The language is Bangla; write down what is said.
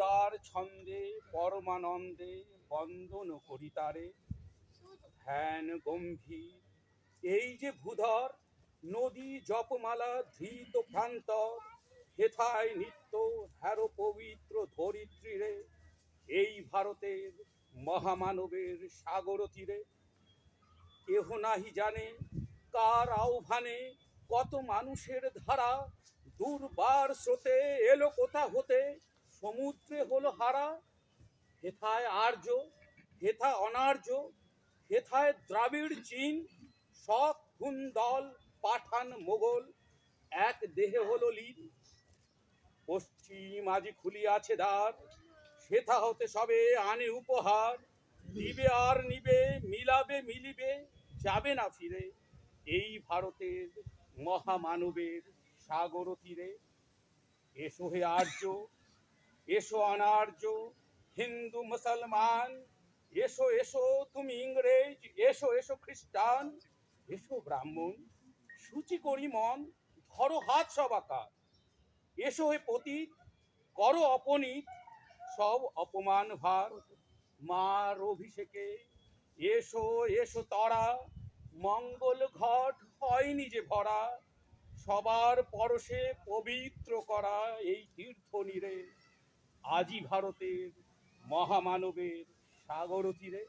গীতিকার ছন্দে পরমানন্দে বন্দন করি তারে। ধ্যান গম্ভীর এই যে ভূধর, নদী জপমালা ধৃত প্রান্তর, হেথায় নিত্য হ্যারো পবিত্র ধরিত্রী রে, এই ভারতের মহামানবের সাগর তীরে। কেহ নাহি জানে কার আহ্বানে কত মানুষের ধারা, দুর্বার স্রোতে এলো কোথা হতে, সমুদ্রে হলো হারা। হেথায় আর্য, হেথা অনার্য, হেথায় দ্রাবিড় চীন, শক হুন দল পাঠান মোগল, এক দেহে হলো লীন। পশ্চিম আজি খুলিয়াছে দ্বার, সেথা হতে সবে আনে উপহার, দিবে আর নিবে, মিলাবে মিলিবে, যাবে না ফিরে, এই ভারতের মহামানবের সাগর তীরে। এসো হে আর্য, এসো অনার্য, হিন্দু মুসলমান, এসো এসো তুমি ইংরেজ, এসো এসো খ্রিস্টান, এসো ব্রাহ্মণ, সূচি করি মন, ধরো হাত সব আকার। এসো হে পতীত, করো অপনীত, সব অপমান ভার, মার অভিষেকে এসো এসো তরা, মঙ্গল ঘট হয়নি যে ভরা, সবার পরশে পবিত্র করা এই তীর্থ নীরে, আজি ভারতের মহামানবের সাগর তীরে।